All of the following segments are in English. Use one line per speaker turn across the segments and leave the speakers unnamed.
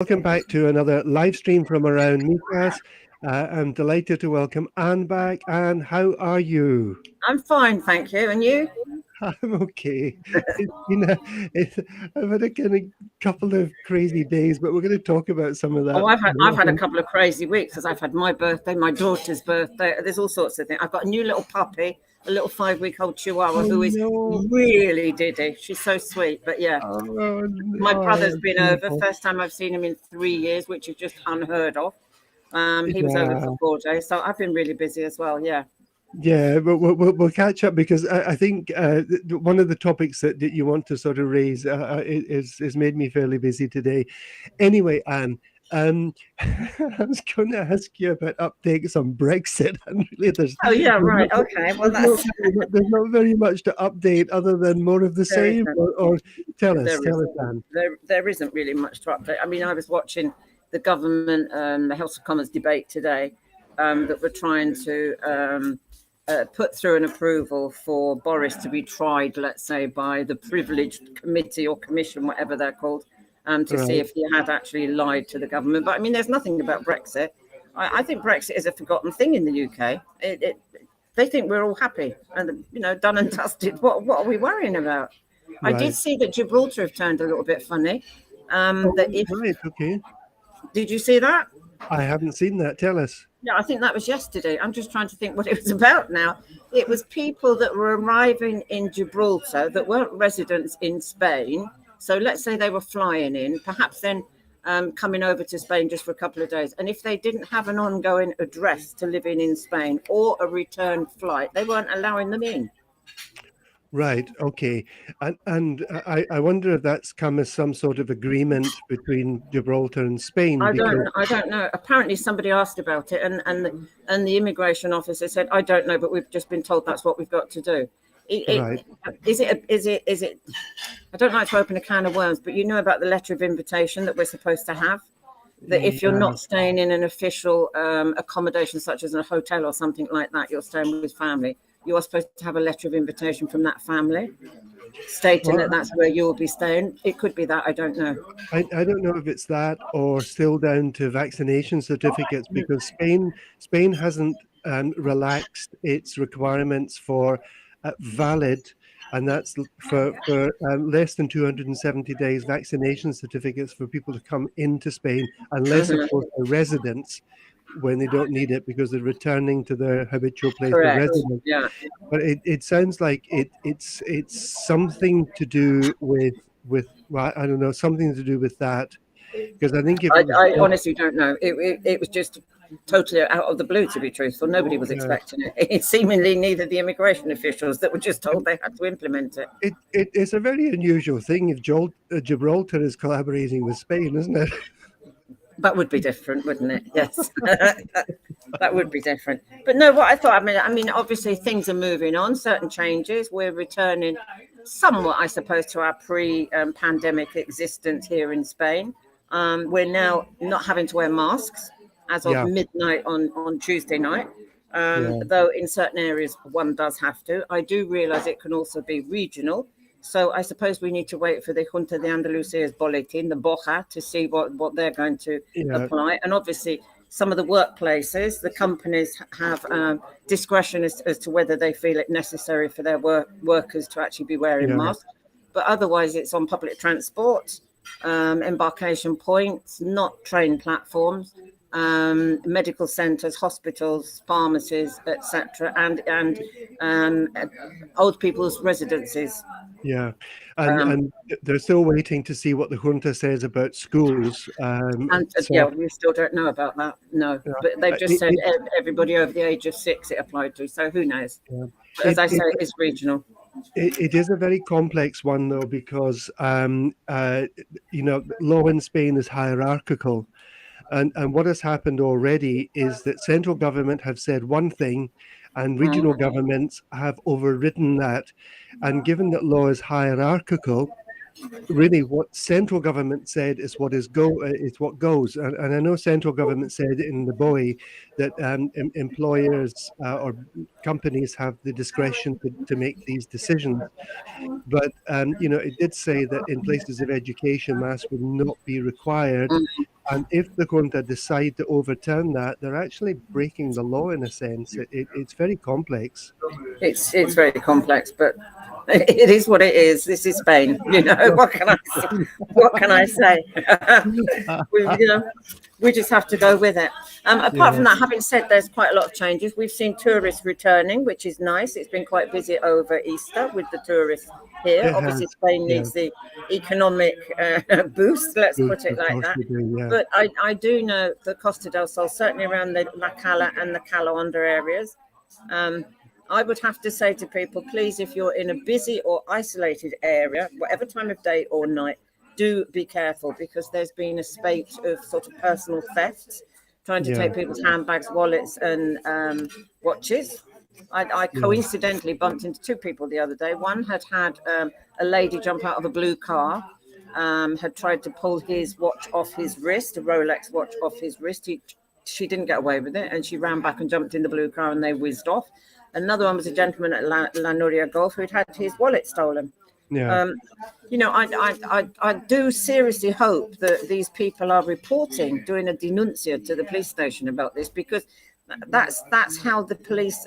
Welcome back to another live stream from around Mijas. I'm delighted to welcome Anne back. Anne, how are you?
I'm fine, thank you. And you?
I'm okay. It's been a, it's, I've had a kind of couple of crazy days, but we're going to talk about some of that.
Oh, I've had a couple of crazy weeks because I've had my birthday, my daughter's birthday. There's all sorts of things. I've got a new little puppy, a little 5-week-old Chihuahua
Oh
who is
no!
really diddy. She's so sweet. But yeah,
Oh
my
no!
brother's been over.
Beautiful.
First time I've seen him in 3 years, which is just unheard of. He was over for
Yeah.
4 days, so I've been really busy as well. Yeah.
Yeah, but we'll catch up because I think one of the topics that you want to sort of raise is made me fairly busy today. Anyway, Anne, I was going to ask you about updates on Brexit, and really,
Oh yeah,
there's
right.
not,
Okay. Well,
there's not
that's
there's not very much to update other than more of the
there
same.
isn't.
Or
There
tell us,
isn't.
Anne.
There isn't really much to update. I mean, I was watching the government, the House of Commons debate today, that were trying to put through an approval for Boris to be tried, let's say, by the privileged committee or commission, whatever they're called, to see
Right,
if he had actually lied to the government. But I mean, there's nothing about Brexit. I think Brexit is a forgotten thing in the UK. They think we're all happy and done and dusted. What are we worrying about? I did
right.
see that Gibraltar have turned a little bit funny. That
Oh,
if
right, okay.
Did you see that?
I haven't seen that. Tell us.
Yeah, I think that was yesterday. I'm just trying to think what it was about now. It was people that were arriving in Gibraltar that weren't residents in Spain. So let's say they were flying in, perhaps then coming over to Spain just for a couple of days. And if they didn't have an ongoing address to live in Spain or a return flight, they weren't allowing them in.
Right. Okay. And I wonder if that's come as some sort of agreement between Gibraltar and Spain because
I don't know. Apparently, somebody asked about it, and the immigration officer said, "I don't know, but we've just been told that's what we've got to do."
right.
Is it? I don't like to open a can of worms, but you know about the letter of invitation that we're supposed to have. That if you're
Yeah.
not staying in an official accommodation, such as a hotel or something like that, you're staying with family. You are supposed to have a letter of invitation from that family stating that
Well,
that's where you will be staying. It could be that, I don't know.
I don't know if it's that or still down to vaccination certificates because Spain hasn't relaxed its requirements for valid, and that's for less than 270 days vaccination certificates for people to come into Spain, unless of
Mhm.
course they're residents when they don't need it because they're returning to their habitual place of
Correct.
residence.
Yeah.
But it sounds like it's something to do with well, I don't know, something to do with that because I think if it was
I honestly don't know. It was just totally out of the blue, to be truthful. Nobody was
yeah,
expecting it. It's seemingly neither the immigration officials that were just told they had to implement it.
it's a very unusual thing if Gibraltar is collaborating with Spain, isn't it?
That would be different, wouldn't it? Yes, that would be different. But no, what I thought. I mean, obviously things are moving on. Certain changes. We're returning somewhat, I suppose, to our pre-pandemic existence here in Spain. We're now not having to wear masks as of
Yeah,
midnight on Tuesday night.
yeah,
Though in certain areas one does have to. I do realise it can also be regional. So I suppose we need to wait for the Junta de Andalucia's bulletin, the Boja, to see what they're going to
yeah,
apply. And obviously, some of the workplaces, the companies have discretion as to whether they feel it necessary for their workers to actually be wearing
yeah.
masks. But otherwise, it's on public transport, embarkation points, not train platforms, medical centres, hospitals, pharmacies, etc., and old people's residences.
Yeah,
Um,
and they're still waiting to see what the junta says about schools.
and yeah,
So
we still don't know about that. No,
yeah,
but they've just
it,
said
it,
everybody over the age of 6 it applied to. So who knows?
yeah.
But as
it,
I say,
it
it's regional.
it is a very complex one though because law in Spain is hierarchical, and what has happened already is that central government have said one thing, and regional
Mm.
governments have overridden that, and given that law is hierarchical. really what central government said is what goes. And I know central government said in the BOE that employers or companies have the discretion to make these decisions. But it did say that in places of education, masks would not be required.
Mm.
And if they're going to decide to overturn that, they're actually breaking the law in a sense. It's very complex.
It's very complex, but it is what it is. This is Spain, What can I say? What can I say? we, we just have to go with it. Apart
Yeah,
from that, having said there's quite a lot of changes. We've seen tourists returning, which is nice. It's been quite busy over Easter with the tourists here.
it
Obviously,
has.
Spain
Yeah,
needs the economic boost. Let's put it
of
like
course
that.
we do. Yeah,
But I do know the Costa del Sol, certainly around the La Cala and the Cala under areas. I would have to say to people, please, if you're in a busy or isolated area, whatever time of day or night, do be careful, because there's been a spate of sort of personal thefts, trying to
yeah,
take people's handbags, wallets, and watches. I
yeah,
coincidentally bumped into two people the other day. One had a lady jump out of a blue car, had tried to pull his watch off his wrist, a Rolex watch off his wrist. She didn't get away with it, and she ran back and jumped in the blue car, and they whizzed off. Another one was a gentleman at La Nuria Golf who'd had his wallet stolen.
yeah.
I do seriously hope that these people are reporting, doing a denuncia to the police station about this, because that's how the police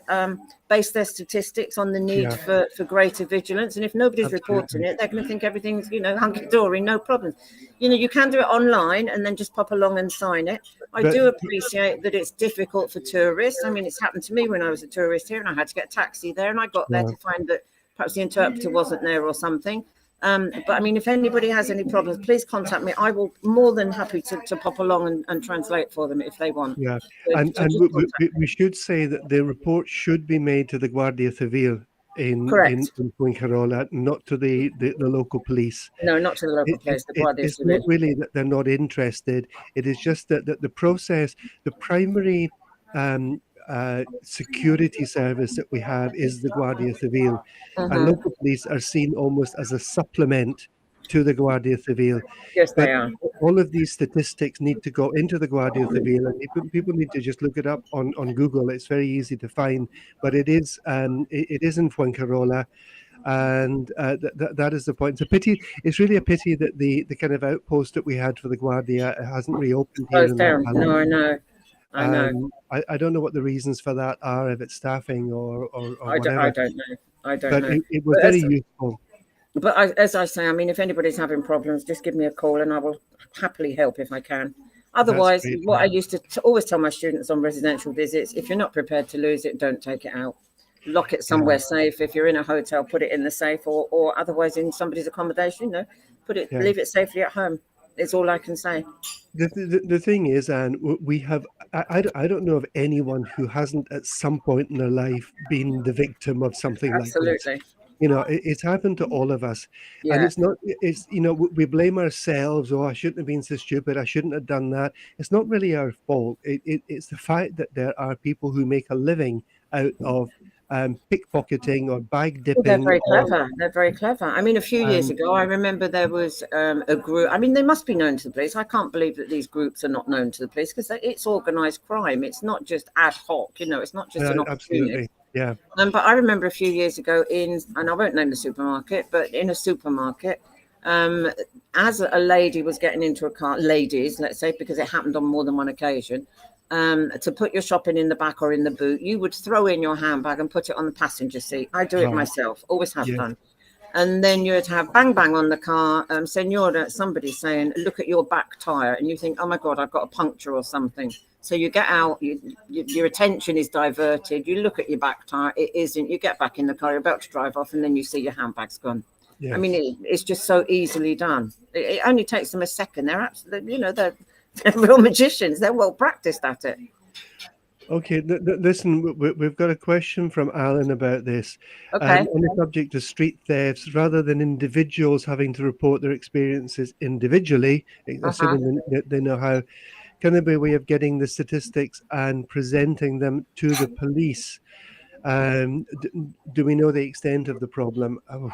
base their statistics, on the need
Yeah,
for greater vigilance. And if nobody's reporting
absolutely.
it, they're going to think everything's hunky dory, no problems. You can do it online and then just pop along and sign it. I
But
do appreciate that it's difficult for tourists. I mean, it's happened to me when I was a tourist here, and I had to get a taxi there, and I got there
yeah,
to find that perhaps the interpreter wasn't there or something. But I mean, if anybody has any problems, please contact me. I will more than happy to pop along and translate for them if they want.
yeah. And
So
and
just contact me.
we should say that the report should be made to the Guardia Civil
Correct.
in Fuengirola, not to the local police.
No, not to the local place, the Guardia
It's not
Civil.
really that they're not interested. It is just that the process, the primary um, security service that we have is the Guardia Civil, and
Mm-hmm.
local police are seen almost as a supplement to the Guardia Civil.
Yes,
But
they are.
all of these statistics need to go into the Guardia Civil, and people need to just look it up on Google. It's very easy to find, but it is in Fuengirola, and that is the point. It's a pity. It's really a pity that the kind of outpost that we had for the Guardia hasn't reopened here
Closed
in La
down.
Pala.
No, I know. I know.
I don't know what the reasons for that are, if it's staffing or
I
whatever,
don't know. I don't
but
know.
it was
But
very useful.
as I say, I mean, if anybody's having problems, just give me a call and I will happily help if I can.
That's
Otherwise,
great.
what I used to always tell my students on residential visits, if you're not prepared to lose it, don't take it out. Lock it
Yeah,
somewhere safe. If you're in a hotel, put it in the safe, or otherwise in somebody's accommodation,
yeah.
leave it safely at home. It's all I can say.
The thing is, and we have, I don't know of anyone who hasn't at some point in their life been the victim of something like this.
Absolutely.
It's happened to all of us, and
Yeah.
we blame ourselves. Oh, I shouldn't have been so stupid. I shouldn't have done that. It's not really our fault. It's the fact that there are people who make a living out of pickpocketing or bag
Well, they're
dipping
very
or
clever. They're very clever. I mean, a few years
um,
ago, I remember there was a group. I mean, they must be known to the police. I can't believe that these groups are not known to the police, because it's organised crime. It's not just ad hoc. It's not just an opportunist.
absolutely, yeah,
But I remember a few years ago and I won't name the supermarket, but in a supermarket, um, as a lady was getting into a car, ladies, let's say, because it happened on more than one occasion, to put your shopping in the back or in the boot, you would throw in your handbag and put it on the passenger seat. I do it
oh,
myself, always have
yeah,
done. And then you'd have bang bang on the car, senora, somebody saying, look at your back tire. And you think, oh my God, I've got a puncture or something. So you get out, your attention is diverted. You look at your back tire, it isn't. You get back in the car, you're about to drive off, and then you see your handbag's gone. I
yes.
mean, it's just so easily done. It only takes them a second. They're absolutely, they're real magicians. They're well practiced at it.
Okay, listen, we've got a question from Alan about this.
Okay.
On the subject of street thefts, rather than individuals having to report their experiences individually,
Uh-huh.
assuming they know how, can there be a way of getting the statistics and presenting them to the police? Do we know the extent of the problem? Oh,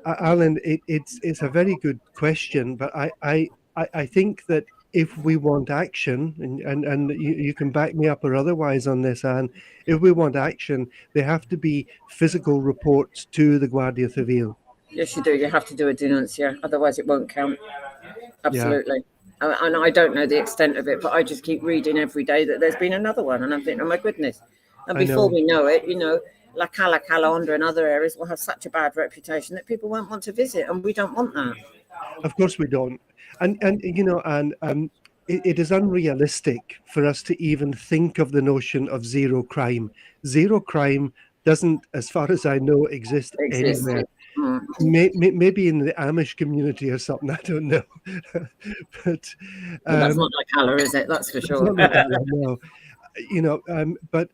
Alan, it's a very good question, but I think that if we want action, and you can back me up or otherwise on this, Anne, if we want action, there have to be physical reports to the Guardia Civil.
Yes, you do. You have to do a denuncia, otherwise it won't count.
Yeah,
Absolutely. And I don't know the extent of it, but I just keep reading every day that there's been another one, and I'm thinking, oh my goodness. And
I
before
know.
we know it, La Cala Calendar and other areas will have such a bad reputation that people won't want to visit, and we don't want that.
Of course we don't. And and it is unrealistic for us to even think of the notion of zero crime. Zero crime doesn't, as far as I know, exist anywhere.
Existed. Mm.
Maybe in the Amish community or something. I don't know, but
Well, that's
um,
not La Cala, is it? That's for
it's
sure.
not like that. No, but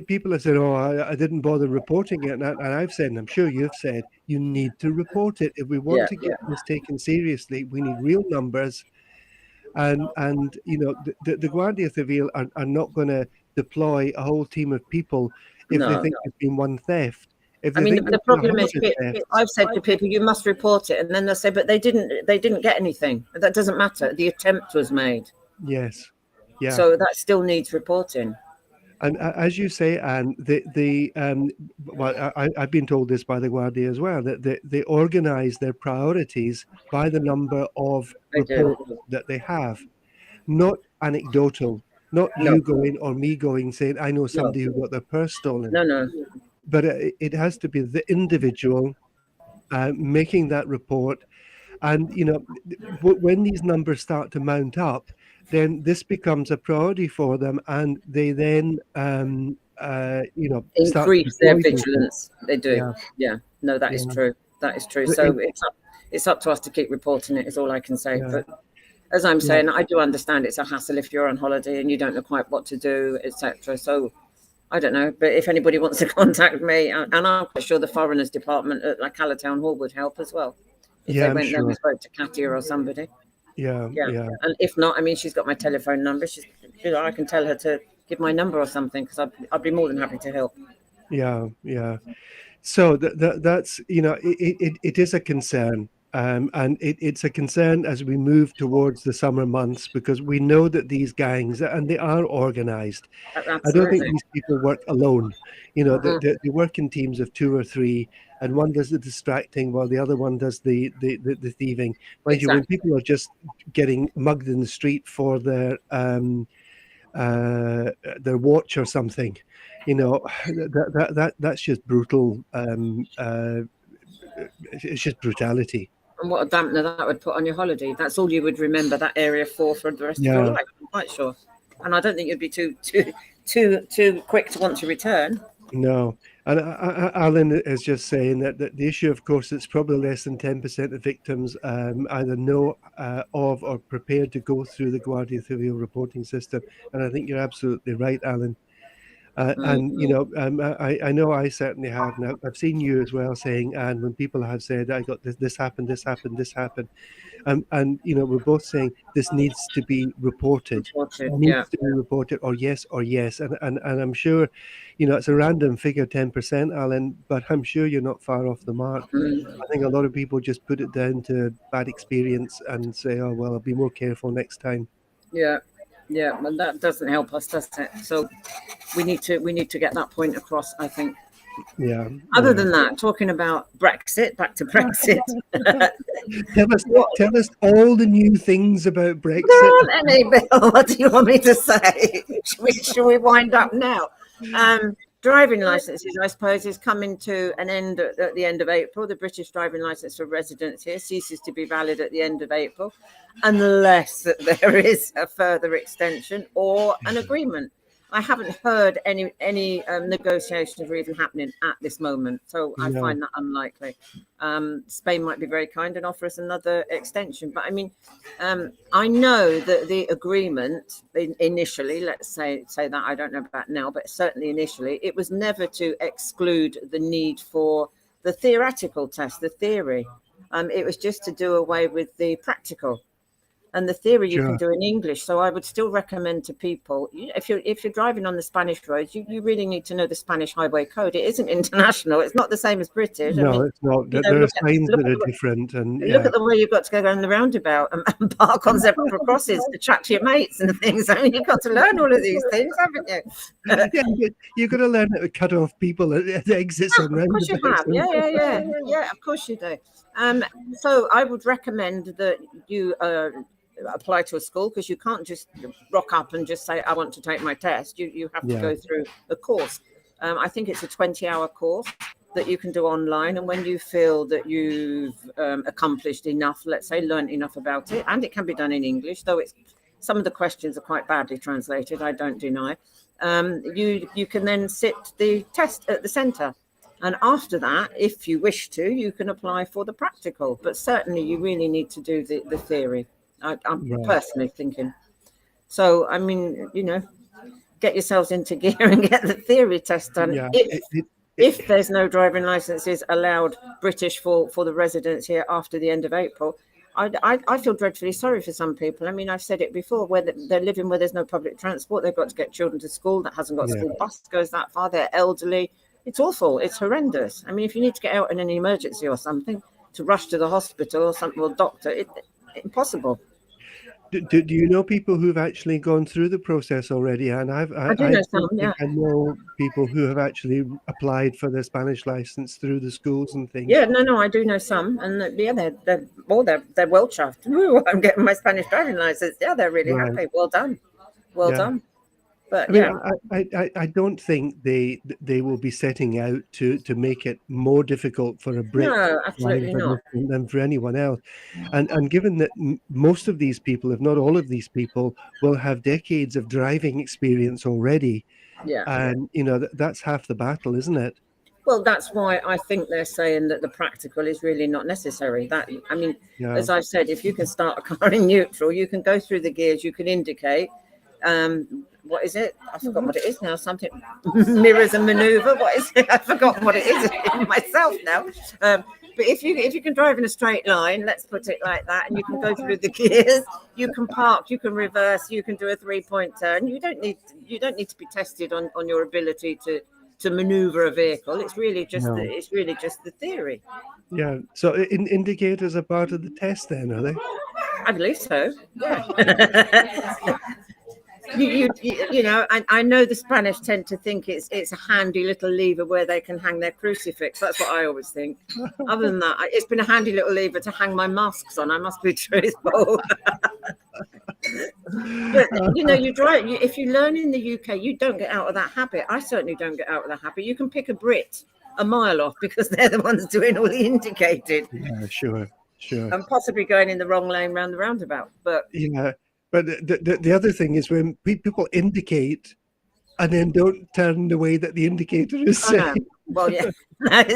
people have said, "Oh, I didn't bother reporting it," and I've said, and I'm sure you've said, you need to report it if we want
Yeah,
to
yeah.
get this taken seriously. We need real numbers, and the Guardia Civil are not going to deploy a whole team of people if they
No.
think there's been one theft. If
I
they
mean,
think
the
there's been
problem is,
100 thefts,
I've said to people, you must report it, and then they'll say, but they didn't get anything. That doesn't matter. The attempt was made,
yes, yeah.
so that still needs reporting.
And as you say, Anne, well, I've been told this by the Guardia as well, that they organise their priorities by the number of
They do.
reports that they have, not anecdotal, not
No,
you going or me going saying, I know
no,
somebody who got their purse stolen.
no, no,
But it has to be the individual making that report. And, when these numbers start to mount up, then this becomes a priority for them, and they then, start to
increase their
deploy people.
vigilance. They do.
Yeah,
Yeah, no, that is
yeah.
true. That is true.
The-
So
it-
it's up to us to keep reporting it. Is all I can say.
yeah,
But as I'm
yeah,
saying, I do understand it's a hassle if you're on holiday and you don't know quite what to do, etc. So I don't know, but if anybody wants to contact me, and I'm quite sure the Foreigners Department at La Cala Town Hall would help as well. If
yeah,
they
I'm
went there and
sure.
spoke to Katia or somebody.
Yeah,
Yeah.
yeah,
And if not, I mean, she's got my telephone number. I can tell her to give my number or something because I'd be more than happy to help.
yeah, yeah. So that's, it is a concern. And it's a concern as we move towards the summer months, because we know that these gangs, and they are organized. I don't think
Absolutely.
these people work alone.
Mm-mm.
They work in teams of two or three, and one does the distracting while the other one does the thieving. Mind you, when
Exactly.
people are just getting mugged in the street for their watch or something, that's just brutal. It's just brutality.
And what a dampener that would put on your holiday. That's all you would remember that area for the rest of your
Yeah.
life. I'm quite sure. And I don't think you'd be too quick to want to return.
No, and Alan is just saying that the issue, of course, it's probably less than 10% of victims either know of or prepared to go through the Guardia Civil reporting system. And I think you're absolutely right, Alan. And I know I certainly have. Now I've seen you as well saying, and when people have said, I got this happened, this happened, this happened, and we're both saying this needs to be reported.
Reported, yeah.
Needs to be reported, or yes, and I'm sure, it's a random figure, 10%, Alan, but I'm sure you're not far off the mark.
Mm,
I think a lot of people just put it down to bad experience and say, oh well, I'll be more careful next time.
yeah. Yeah. Well, that doesn't help us, does it? So we need to get that point across, I think.
Yeah,
Other
yeah.
than that, talking about Brexit, back to Brexit.
Tell us,
What
tell us all the new things about Brexit.
Well, any Bill, what do you want me to say? Should we wind up now? Driving licenses, I suppose, is coming to an end at the end of April. The British driving license for residents here ceases to be valid at the end of April, unless there is a further extension or an agreement. I haven't heard any negotiations are even happening at this moment, so I
No,
find that unlikely. Spain might be very kind and offer us another extension, but I mean, I know that the agreement initially, let's say that, I don't know about now, but certainly initially, it was never to exclude the need for the theoretical test, the theory. It was just to do away with the practical. and the theory you can
Sure.
do in English. So I would still recommend to people, if you're driving on the Spanish roads, you really need to know the Spanish highway code. It isn't international. It's not the same as British. I
No,
mean,
it's not.
you know,
There are signs that are different, and
look
yeah.
at the way you've got to go around the roundabout and park on zebra crosses to chat to your mates and things. I mean, you've got to learn all of these things, haven't you?
Yeah, you've got to learn how to cut off people at exits and
Of course you
roundabouts.
have. Yeah. Of course you do. So I would recommend that you apply to a school, because you can't just rock up and just say, I want to take my test. You have to
Yeah.
go through a course. I think it's a 20-hour course that you can do online. And when you feel that you've accomplished enough, let's say, learned enough about it, and it can be done in English, though some of the questions are quite badly translated, I don't deny. You can then sit the test at the centre. And after that, if you wish to, you can apply for the practical. But certainly you really need to do the theory. I'm
Right.
personally thinking. So, I mean, get yourselves into gear and get the theory test done.
Yeah.
If there's no driving licenses allowed British for the residents here after the end of April, I feel dreadfully sorry for some people. I mean, I've said it before, where they're living where there's no public transport. They've got to get children to school that hasn't got a school bus that goes that far. They're elderly. It's awful. It's horrendous. I mean, if you need to get out in an emergency or something, to rush to the hospital or something, or doctor, impossible.
Do you know people who've actually gone through the process already? And
I do know some, yeah.
I know people who have actually applied for their Spanish license through the schools and things.
Yeah, no, I do know some, and yeah, they're well chuffed. Ooh, I'm getting my Spanish driving license. Yeah, they're really happy. Well done, well done. But
I mean, I don't think they will be setting out to make it more difficult for a Brit
no, absolutely not,
than for anyone else. And given that most of these people, if not all of these people, will have decades of driving experience already, and that's half the battle, isn't it?
Well, that's why I think they're saying that the practical is really not necessary. I mean, as I said, if you can start a car in neutral, you can go through the gears, you can indicate. What is it? I forgot what it is now. Something mirrors and maneuver. What is it? I forgot what it is myself now. But if you can drive in a straight line, let's put it like that, and you can go through the gears, you can park, you can reverse, you can do a 3-point turn. You don't need to be tested on your ability to maneuver a vehicle. It's really just the theory.
Yeah. So indicators are part of the test, then, are they?
I believe so. Yeah. I know the Spanish tend to think it's a handy little lever where they can hang their crucifix. That's what I always think. Other than that, it's been a handy little lever to hang my masks on. I must be truthful. But you drive. If you learn in the UK, you don't get out of that habit. I certainly don't get out of that habit. You can pick a Brit a mile off because they're the ones doing all the indicated.
Yeah, sure.
And possibly going in the wrong lane round the roundabout. But
yeah. But the other thing is when people indicate and then don't turn the way that the indicator is saying.
No. Well, yeah, that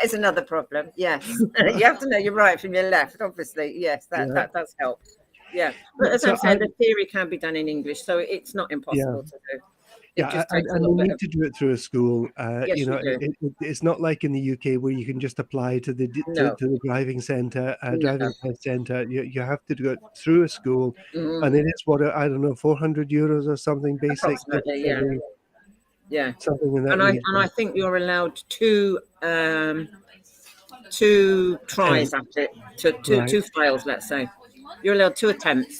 is another problem. Yes, you have to know your right from your left. Obviously, yes, that does help. Yeah, but as I'm saying, the theory can be done in English, so it's not impossible to do.
And you need to do it through a school.
Yes,
it's not like in the UK where you can just apply to the driving centre, driving test centre. You have to do it through a school, and it is I don't know, €400 or something basic.
Yeah,
something in that.
And I think you're allowed two tries at it, two fails. Let's say you're allowed 2 attempts.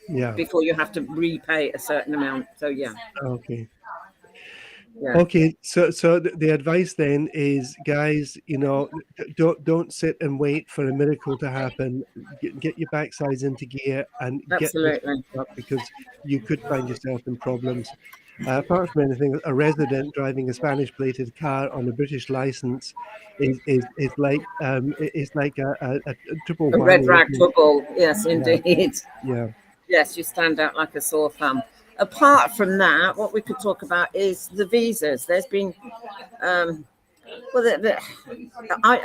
Yeah.
Before you have to repay a certain amount. So yeah.
Okay.
Yeah.
Okay. So the advice then is, guys, don't sit and wait for a miracle to happen. Get your backsides into gear and get this up, because you could find yourself in problems. Apart from anything, a resident driving a Spanish-plated car on a British license is like a triple whammy.
A red rag football. Yes, indeed.
Yeah.
Yes, you stand out like a sore thumb. Apart from that, what we could talk about is the visas. There's been,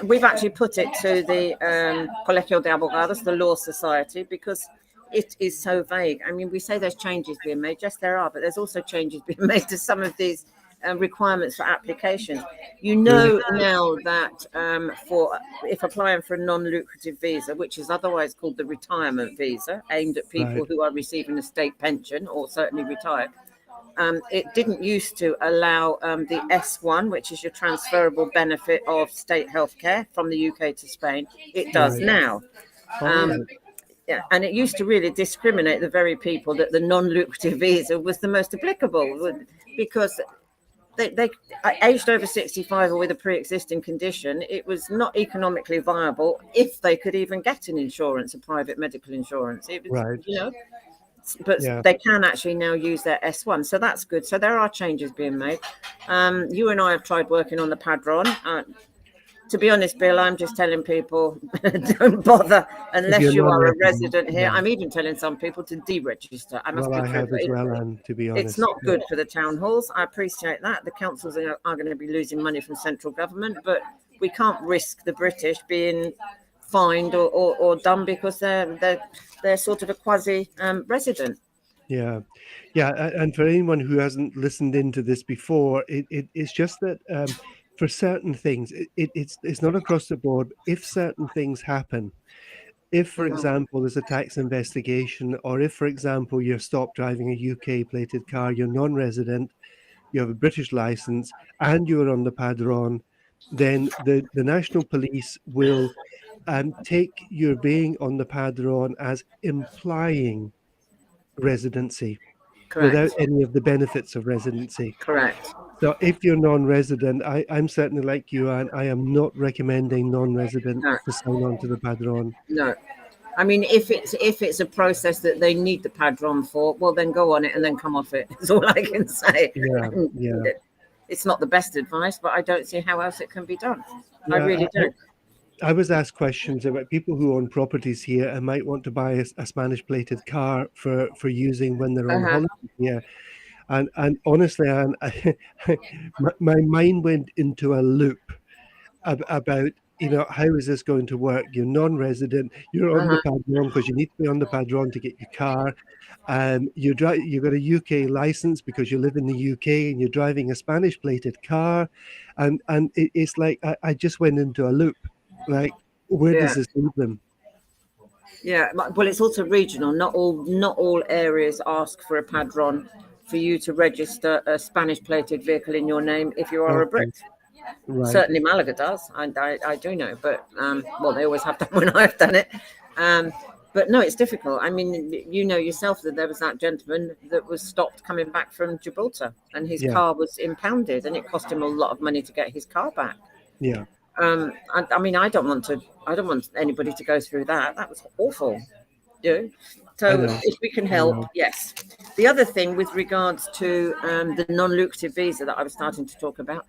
we've actually put it to the Colegio de Abogados, the Law Society, because it is so vague. I mean, we say there's changes being made. Yes, there are, but there's also changes being made to some of these requirements for applications. You know now that for if applying for a non-lucrative visa, which is otherwise called the retirement visa, aimed at people
Right.
who are receiving a state pension or certainly retired, it didn't used to allow the S1, which is your transferable benefit of state healthcare from the UK to Spain. It does
Right.
now.
All right.
Yeah, and it used to really discriminate the very people that the non-lucrative visa was the most applicable, because they aged over 65 or with a pre-existing condition, it was not economically viable if they could even get an insurance, a private medical insurance. It was,
Right.
but
Yeah.
they can actually now use their S1, so that's good. So there are changes being made. You and I have tried working on the Padron. To be honest, Bill, I'm just telling people don't bother
If
unless
you're
you are a
non-resident,
resident here.
yeah.
I'm even telling some people to deregister. I must
Well,
be
I have as
truthful.
well, and to be
It's
honest,
not good for the town halls. I appreciate that. The councils are going to be losing money from central government, but we can't risk the British being fined or done because they're sort of a quasi resident.
yeah, yeah. And for anyone who hasn't listened into this before, it's just that for certain things, it's not across the board. If certain things happen, if, for example, there's a tax investigation, or if, for example, you're stopped driving a UK plated car, you're non-resident, you have a British license, and you're on the Padron, then the national police will take your being on the Padron as implying residency without
Correct.
any of the benefits of residency.
Correct.
So if you're non-resident, I'm certainly like you, and I am not recommending non-residents
No.
to sign on to the Padron.
No. I mean, if it's a process that they need the Padron for, well, then go on it and then come off it. That's all I can say.
Yeah, yeah.
It's not the best advice, but I don't see how else it can be done. I
Yeah,
really don't.
I was asked questions about people who own properties here and might want to buy a Spanish plated car for using when they're on
Uh-huh.
holiday here. And honestly, Anne, my mind went into a loop about, how is this going to work? You're non-resident, you're on the
Uh-huh.
Padron because you need to be on the Padron to get your car. You've got a UK license because you live in the UK and you're driving a Spanish plated car. And it's like, I just went into a loop. Like, where does
Yeah.
this leave them?
Yeah. Well, it's also regional. Not all areas ask for a Padron for you to register a Spanish plated vehicle in your name if you are a
Okay,
Brit.
right.
Certainly Malaga does. I do know, but well, they always have done when I've done it. But no, it's difficult. I mean, you know yourself that there was that gentleman that was stopped coming back from Gibraltar, and his
Yeah,
car was impounded, and it cost him a lot of money to get his car back.
yeah.
I mean, I don't want anybody to go through that. That was awful. You.
I
So
know.
if we can
I
help,
know.
yes. The other thing with regards to the non-lucrative visa that I was starting to talk about,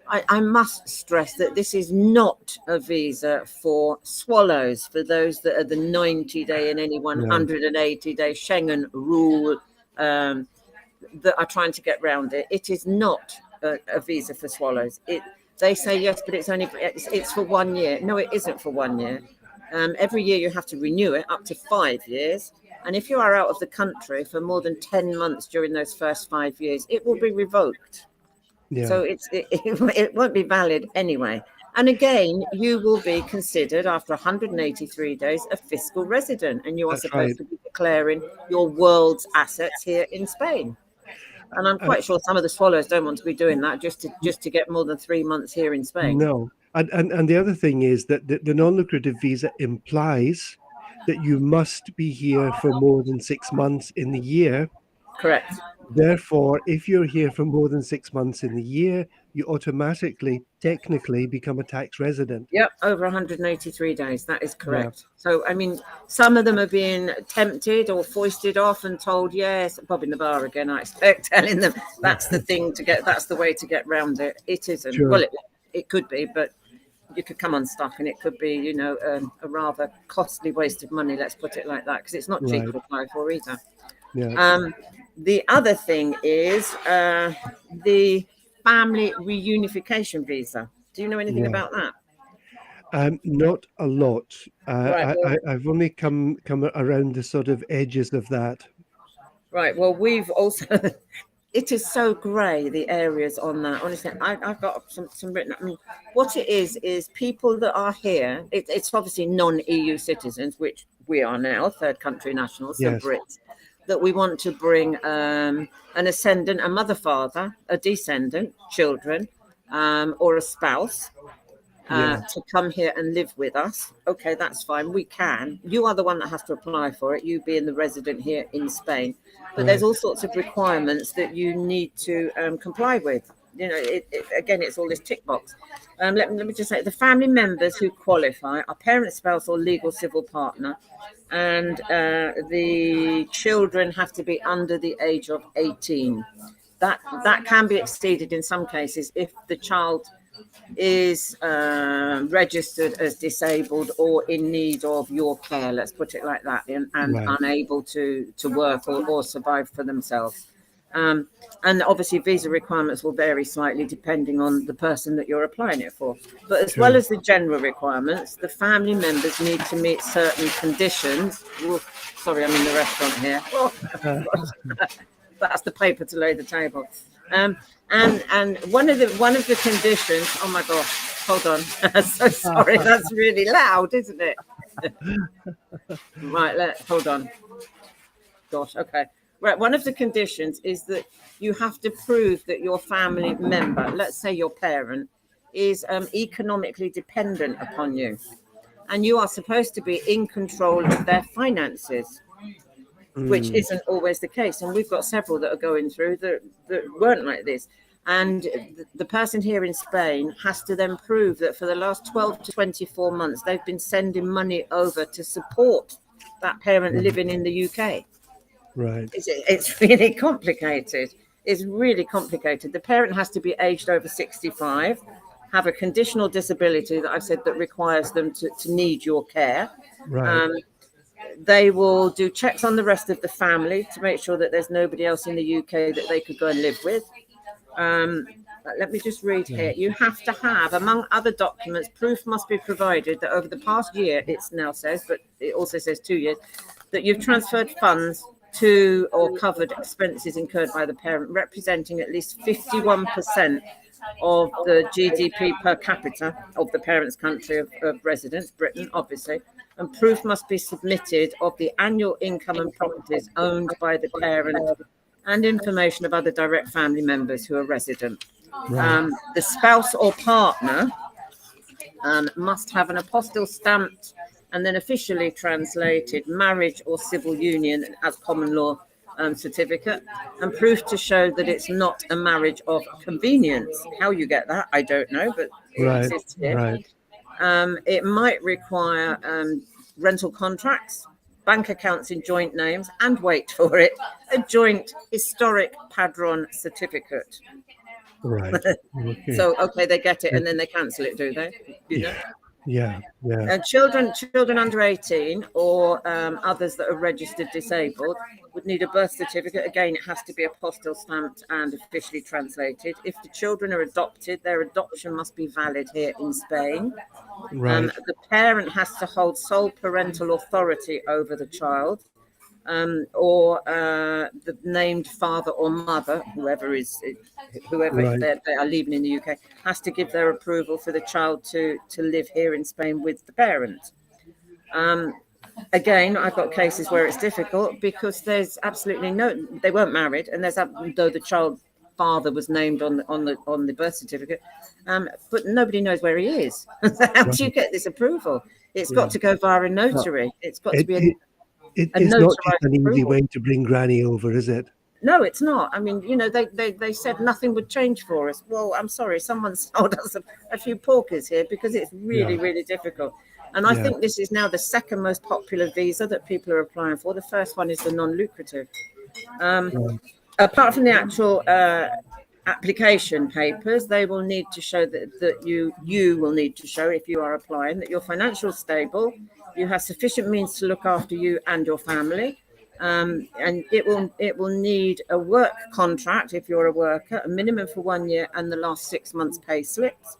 I must stress that this is not a visa for swallows, for those that are the 90-day and any
No.
180-day Schengen rule that are trying to get round it. It is not a visa for swallows. They say yes, but it's for 1 year. No, it isn't for 1 year. Every year you have to renew it up to 5 years. And if you are out of the country for more than 10 months during those first 5 years, it will be revoked.
Yeah.
So it won't be valid anyway. And again, you will be considered after 183 days a fiscal resident, and you are
That's
supposed
right.
to be declaring your world's assets here in Spain. And I'm quite sure some of the swallows don't want to be doing that just to get more than 3 months here in Spain.
No. And the other thing is that the non-lucrative visa implies that you must be here for more than 6 months in the year.
Correct.
Therefore, if you're here for more than 6 months in the year, you automatically, technically become a tax resident.
Yep, over 183 days. That is correct. So, I mean, some of them are being tempted or foisted off and told, yes, Bob in the bar again, I expect, telling them that's the thing to get, that's the way to get round it. It isn't.
Sure.
Well, it could be, but you could come unstuck and it could be, a rather costly waste of money, let's put it like that, because it's not cheap
Right.
to apply for either.
Yeah.
The other thing is the family reunification visa. Do you know anything
Yeah.
about that?
Not a lot.
Right. Well,
I've only come around the sort of edges of that.
right. Well, we've also it is so grey, the areas on that. Honestly, I've got some written. I mean, what it is people that are here. It's obviously non-EU citizens, which we are now, third country nationals, so
Yes.
Brits, that we want to bring an ascendant, a mother, father, a descendant, children, or a spouse.
Yeah.
To come here and live with us. Okay, that's fine. We can. You are the one that has to apply for it, you being the resident here in Spain. But there's
Right.
all sorts of requirements that you need to comply with. You know, again, it's all this tick box. Let me just say the family members who qualify are parent, spouse, or legal civil partner. And the children have to be under the age of 18. That can be exceeded in some cases if the child is registered as disabled or in need of your care, let's put it like that, and
Right.
unable to work or survive for themselves. And obviously visa requirements will vary slightly depending on the person that you're applying it for. But as well
Sure.
as the general requirements, the family members need to meet certain conditions. Ooh, sorry, I'm in the restaurant here. Oh, that's the paper to lay the table. And one of the conditions. Oh my gosh! Hold on. So sorry. That's really loud, isn't it? Right. Hold on. Gosh. Okay. Right. One of the conditions is that you have to prove that your family member, let's say your parent, is economically dependent upon you, and you are supposed to be in control of their finances, which
Mm.
isn't always the case. And we've got several that are going through that weren't like this. And the person here in Spain has to then prove that for the last 12 to 24 months, they've been sending money over to support that parent
Right.
living in the UK.
Right.
It's really complicated. It's really complicated. The parent has to be aged over 65, have a conditional disability that I've said that requires them to need your care.
Right.
They will do checks on the rest of the family to make sure that there's nobody else in the UK that they could go and live with. Let me just read here. You have to have, among other documents, proof must be provided that over the past year, it now says, but it also says 2 years, that you've transferred funds to or covered expenses incurred by the parent, representing at least 51% of the GDP per capita of the parent's country of residence, Britain, obviously. And proof must be submitted of the annual income and properties owned by the parent and information of other direct family members who are resident.
Right.
The spouse or partner must have an apostille stamped and then officially translated marriage or civil union as common law certificate, and proof to show that it's not a marriage of convenience. How you get that, I don't know, but it
Right.
exists here.
Right.
It might require rental contracts, bank accounts in joint names, and wait for it, a joint historic padron certificate.
Right. Okay.
So, okay, they get it and then they cancel it, do they? You know?
Yeah. Yeah.
And children under 18 or others that are registered disabled would need a birth certificate. Again, it has to be apostille stamped and officially translated. If the children are adopted, their adoption must be valid here in Spain.
Right.
The parent has to hold sole parental authority over the child, or the named father or mother, whoever
Right.
they are leaving in the UK, has to give their approval for the child to live here in Spain with the parent. Again, I've got cases where it's difficult because there's absolutely they weren't married, and though the child father was named on the birth certificate, but nobody knows where he is. How do you get this approval? It's got to go via a notary. It's got to be a
It's not just
notarized
an easy
approval.
way to bring Granny over, is it?
No, it's not. I mean, they said nothing would change for us. Well, I'm sorry, someone sold us a few porkers here because it's really, really difficult. And I think this is now the second most popular visa that people are applying for. The first one is the non-lucrative. Apart from the actual application papers, they will need to show that you will need to show, if you are applying, that you're financially stable, you have sufficient means to look after you and your family. And it will need a work contract if you're a worker, a minimum for 1 year, and the last 6 months pay slips.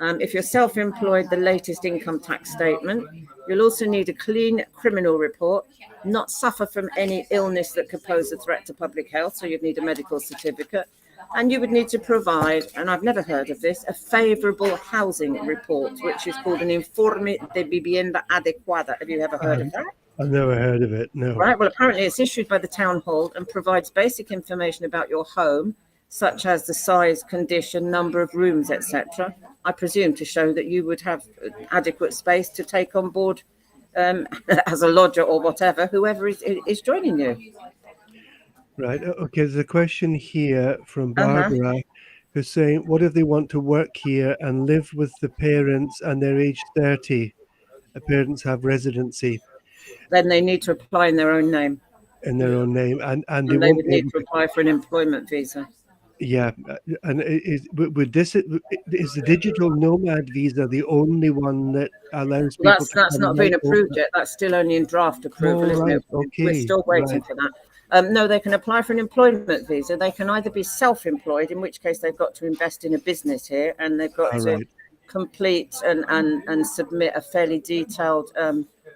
If you're self-employed, the latest income tax statement. You'll also need a clean criminal report, not suffer from any illness that could pose a threat to public health, so you'd need a medical certificate. And you would need to provide, and I've never heard of this, a favourable housing report, which is called an Informe de Vivienda Adecuada. Have you ever heard of that?
I've never heard of it, no.
Right, well, apparently it's issued by the town hall and provides basic information about your home, such as the size, condition, number of rooms, etc. I presume to show that you would have adequate space to take on board as a lodger or whatever, whoever is joining you.
Right. Okay. There's a question here from Barbara who's saying, what if they want to work here and live with the parents and they're age 30? The parents have residency.
Then they need to apply in their own name.
In their own name. And
they would need to apply for an employment visa.
Yeah. And is the digital nomad visa the only one that allows people
that's not been approved yet. That's still only in draft approval, isn't it?
Okay.
We're still waiting for that. No, they can apply for an employment visa. They can either be self-employed, in which case they've got to invest in a business here, and they've got to complete and submit a fairly detailed,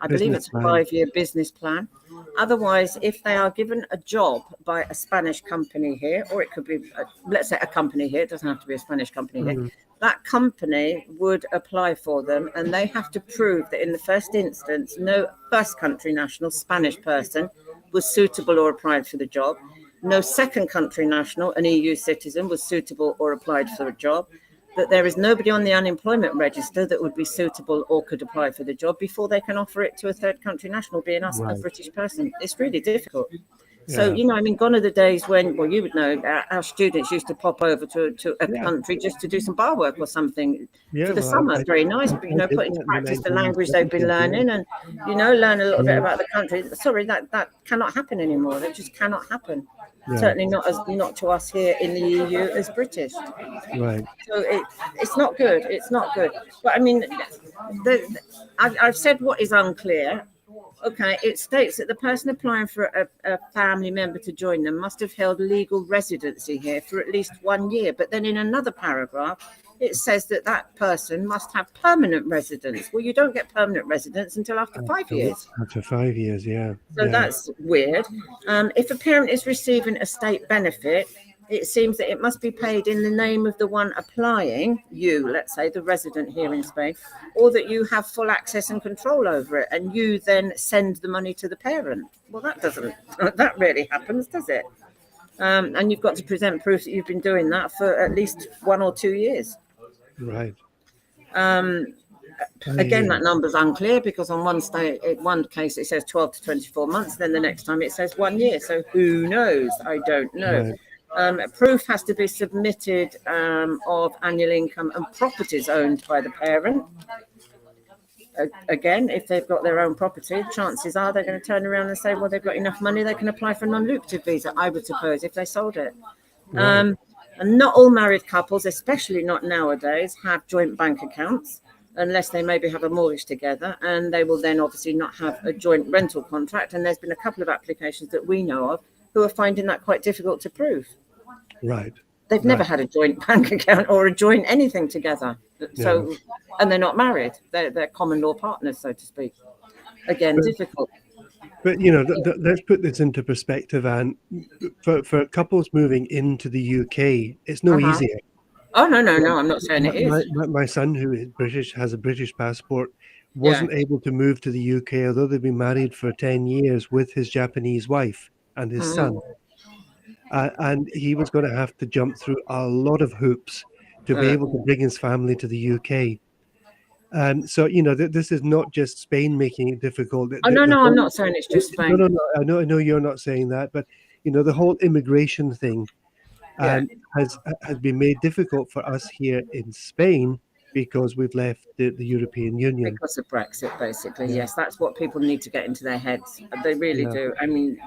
I believe it's a 5-year business plan. Otherwise, if they are given a job by a Spanish company here, or it could be, let's say, a company here, it doesn't have to be a Spanish company here, that company would apply for them, and they have to prove that in the first instance, no first country national Spanish person was suitable or applied for the job. No second country national, an EU citizen, was suitable or applied for a job. That there is nobody on the unemployment register that would be suitable or could apply for the job before they can offer it to a third country national, being us, a British person. It's really difficult. So, gone are the days when, well, you would know, our students used to pop over to a country just to do some bar work or something for the summer. Very nice, but, put into practice the language they've been learning and, learn a little bit about the country. Sorry, that cannot happen anymore. That just cannot happen. Certainly not to us here in the EU as British.
Right.
So it's not good. It's not good. But I mean, I've said what is unclear. Okay, it states that the person applying for a family member to join them must have held legal residency here for at least 1 year. But then in another paragraph, it says that that person must have permanent residence. Well, you don't get permanent residence until after 5 years.
After 5 years, yeah.
So that's weird. If a parent is receiving a state benefit, it seems that it must be paid in the name of the one applying, you, let's say, the resident here in Spain, or that you have full access and control over it, and you then send the money to the parent. Well, that rarely happens, does it? And you've got to present proof that you've been doing that for at least 1 or 2 years.
Right.
Again, that number's unclear because on one case it says 12 to 24 months, then the next time it says 1 year. So who knows? I don't know.
Right.
Proof has to be submitted of annual income and properties owned by the parent. Again, if they've got their own property, chances are they're going to turn around and say, well, they've got enough money, they can apply for a non-lucrative visa, I would suppose, if they sold it. Right. And not all married couples, especially not nowadays, have joint bank accounts, unless they maybe have a mortgage together, and they will then obviously not have a joint rental contract. And there's been a couple of applications that we know of who are finding that quite difficult to prove.
Right.
They've never had a joint bank account or a joint anything together. So, and they're not married. They're common law partners, so to speak. Again, difficult.
But, let's put this into perspective, Anne. For couples moving into the UK, it's no easier.
Oh, no, I'm not saying it is.
My son, who is British, has a British passport, wasn't able to move to the UK, although they've been married for 10 years with his Japanese wife and his son. And he was going to have to jump through a lot of hoops to be able to bring his family to the UK. So, this is not just Spain making it difficult.
I'm not saying it's just Spain.
No, I know you're not saying that, but, the whole immigration thing has been made difficult for us here in Spain because we've left the European Union.
Because of Brexit, basically. Yes, that's what people need to get into their heads. They really do. I mean,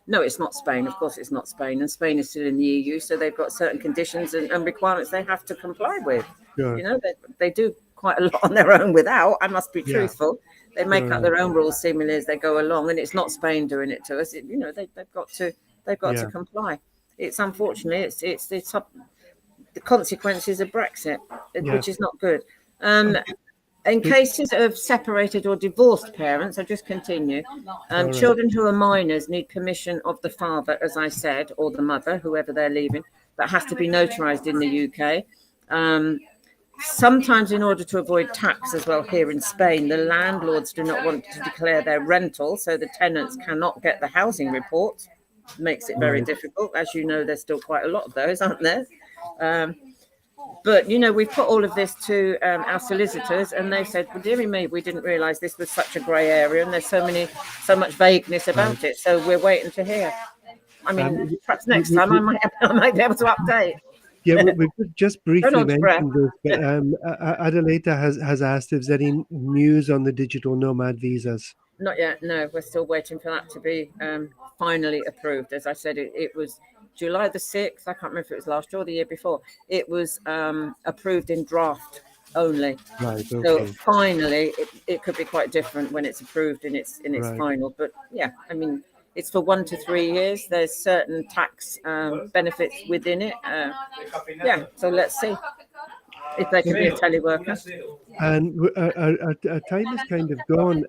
no, it's not Spain. Of course, it's not Spain. And Spain is still in the EU, so they've got certain conditions and requirements they have to comply with. Sure. They do quite a lot on their own without. I must be truthful. They make up their own rules seemingly as they go along, and it's not Spain doing it to us. They've got to comply. It's unfortunately it's the consequences of Brexit, which is not good. Um,
Okay.
in
It,
cases of separated or divorced parents, I'll just continue.
all right.
Children who are minors need permission of the father, as I said, or the mother, whoever they're leaving. That has to be notarized in the UK. Um, Sometimes, in order to avoid tax as well here in Spain, the landlords do not want to declare their rental, so the tenants cannot get the housing report. Makes it very
Right.
difficult. As you know, there's still quite a lot of those, aren't there? Um, but we've put all of this to our solicitors, and they said, "Well, dearie me, we didn't realise this was such a grey area, and there's so much vagueness
Right.
about it. So we're waiting to hear. I mean,
Um,
perhaps
we,
next
we,
time I
we,
might I might be able to update."
yeah, we've just
Don't
briefly
hold your breath.
mentioned this, but Adelaida has asked if there's any news on the digital nomad visas.
Not yet. No, we're still waiting for that to be finally approved. As I said, it was July the 6th. I can't remember if it was last year or the year before. It was approved in draft only.
Right.
So
Okay.
finally, it could be quite different when it's approved in its
Right.
final. But yeah, I mean, it's for 1 to 3 years. There's certain tax benefits within it. Yeah, so let's see if they can be a teleworker.
And our time is kind of gone.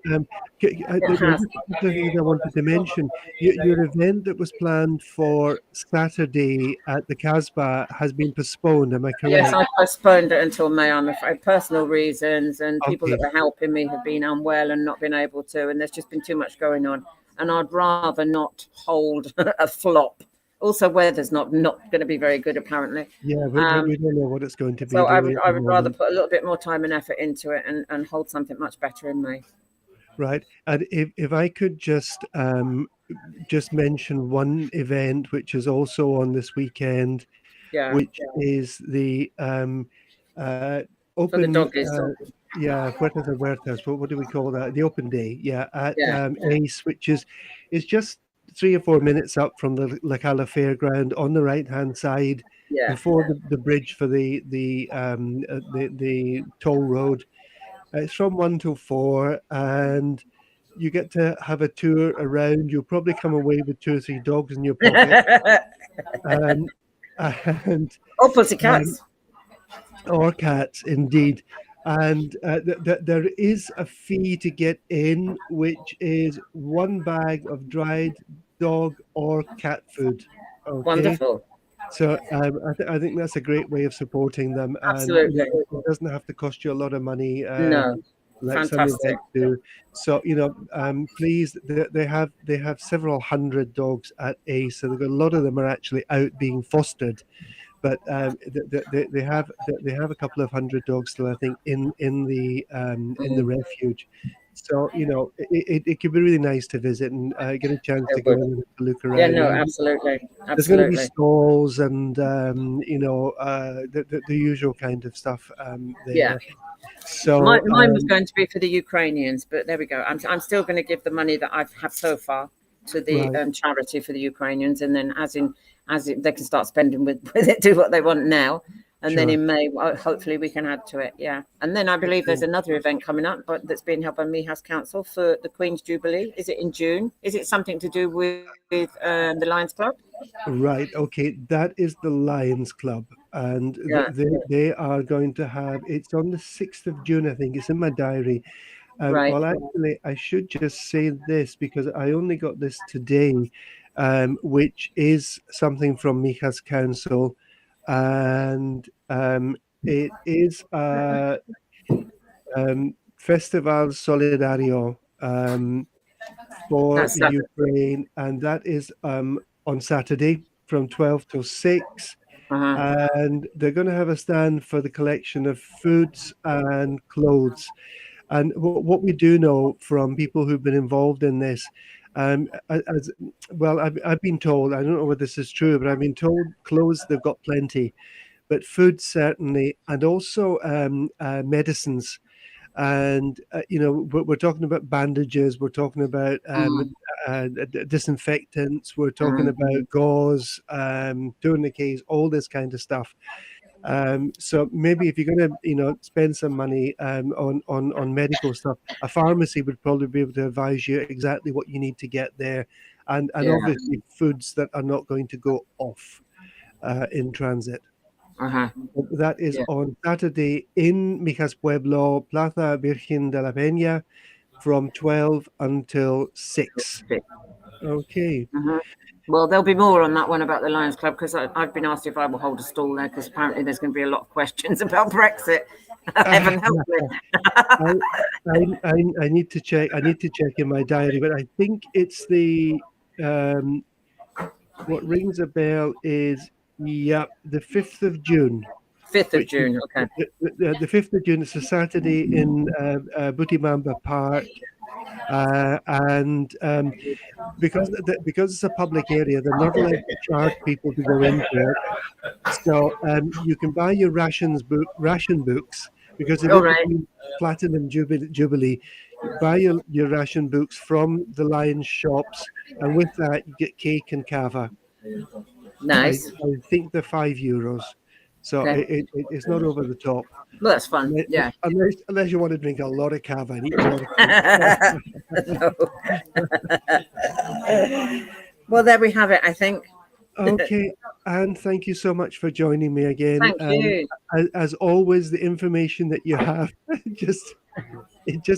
It
There were
has.
just a couple of things I wanted to mention. Your event that was planned for Saturday at the Casbah has been postponed. Am I
Yes,
correct?
I postponed it until May, I'm afraid. Personal reasons, and people that
Okay.
were helping me have been unwell and not been able to, and there's just been too much going on. And I'd rather not hold a flop. Also, weather's not going to be very good, apparently.
Yeah,
Um,
we don't know what it's going to be,
so
do
I
we,
would
at
I
the
would rather
moment?
put a little bit more time and effort into it and hold something much better in May.
Right. And if I could just mention one event which is also on this weekend,
Yeah,
which is the uh,
for the
open,
doggies.
yeah, Puertas de Huertas. What do we call that? The open day, yeah, at
Yeah,
Ace, which is just 3 or 4 minutes up from the La Cala Fairground on the right hand side,
yeah.
before the bridge for the toll road. It's from 1 till 4, and you get to have a tour around. You'll probably come away with 2 or 3 dogs in your pocket, um, and
Oh,
um,
pussycats.
or cats, indeed. And there is a fee to get in, which is 1 bag of dried dog or cat food. Okay,
Wonderful.
so I think that's a great way of supporting them, and
Absolutely.
it doesn't have to cost you a lot of money.
No,
Like some
fantastic.
events do. So please, they have several hundred dogs at Ace, so they've got a lot of them are actually out being fostered, but they have a couple of hundred dogs still, I think, in the
Mm,
refuge. So it could be really nice to visit and get a chance to
it
go
would.
in and look
Yeah,
around.
no,
And
absolutely.
there's going to be
Absolutely.
stalls and the usual kind of stuff
Yeah.
there.
Mine,
So
mine was going to be for the Ukrainians, but there we go. I'm still going to give the money that I've had so far to the
right,
charity for the Ukrainians, and then they can start spending with it, do what they want now, and then
sure.
in May, hopefully we can add to it. Yeah, and then I believe there's
Excellent.
another event coming up, but that's being held by Mijas Council for the Queen's Jubilee. Is it in June? Is it something to do with the Lions Club?
Right. Okay. That is the Lions Club, and
Yeah.
they are going to have. It's on the 6th of June, I think. It's in my diary.
Right.
Well, actually, I should just say this because I only got this today, which is something from Mijas Council, and it is Festival Solidario for
That's that.
Ukraine, and that is on Saturday from 12 till 6.
Uh-huh.
And they're going to have a stand for the collection of foods and clothes. And what we do know from people who've been involved in this, as well, I've been told, I don't know whether this is true, but I've been told clothes they've got plenty, but food certainly, and also medicines. And we're talking about bandages, we're talking about
Mm,
disinfectants, we're talking
mm.
about gauze, tourniquets, all this kind of stuff. So maybe if you're going to, spend some money on medical stuff, a pharmacy would probably be able to advise you exactly what you need to get there, and
Yeah.
obviously foods that are not going to go off in transit.
Uh-huh.
That is
Yeah.
on Saturday in Mijas Pueblo, Plaza Virgen de la Peña, from 12 until 6. Okay.
Uh-huh. Well, there'll be more on that one about the Lions Club because I've been asked if I will hold a stall there because apparently there's going to be a lot of questions about Brexit. Heaven help me.
I need to check. I need to check in my diary, but I think it's the what rings a bell is the 5th of June,
5th of
which is
June. Okay.
the 5th of June. It's a Saturday in Butimamba Park, and because it's a public area, they're not allowed to charge people to go into it. So you can buy your ration books because it
All
is
right.
the Platinum Jubilee. You buy your ration books from the Lions shops, and with that you get cake and cava. I,
Nice.
I think they're €5, so
Okay.
it's not over the top.
Well, that's fun. Yeah.
Unless you want to drink a lot of cava and eat a lot of cake.
No. Well, there we have it, I think.
Okay, and thank you so much for joining me again.
Thank you.
As always, the information that you have just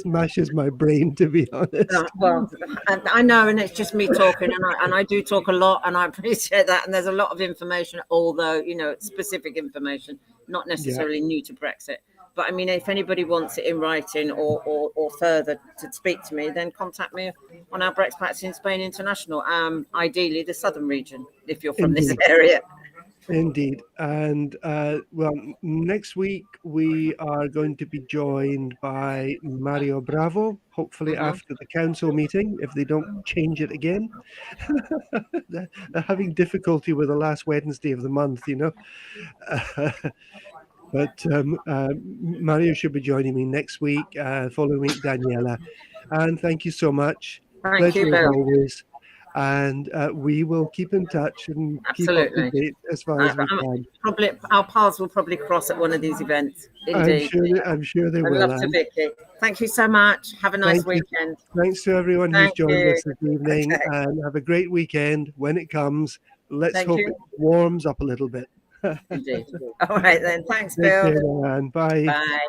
mashes my brain, to be honest.
Well, I know, and it's just me talking, and I do talk a lot, and I appreciate that. And there's a lot of information, although it's specific information, not necessarily new to Brexit. But I mean, if anybody wants it in writing or further to speak to me, then contact me on our Brexpats in Spain International. Ideally, the southern region, if you're from this area.
Indeed. And well, next week we are going to be joined by Mario Bravo, hopefully after the council meeting, if they don't change it again. They're having difficulty with the last Wednesday of the month, But Mario should be joining me next week, following week, Daniela. And thank you so much.
Thank you,
Pleasure as
Bill.
always. And we will keep in touch and keep up to date as far as we can.
Probably our paths will probably cross at one of these events. Indeed.
I'm sure they will.
I'd love to, Vicky. Thank you so much. Have a nice weekend.
Thanks to everyone who's joined us this evening, and have a great weekend when it comes. Let's hope it warms up a little bit.
Indeed. All right then. Thanks, Bill.
Take care, and bye.
Bye.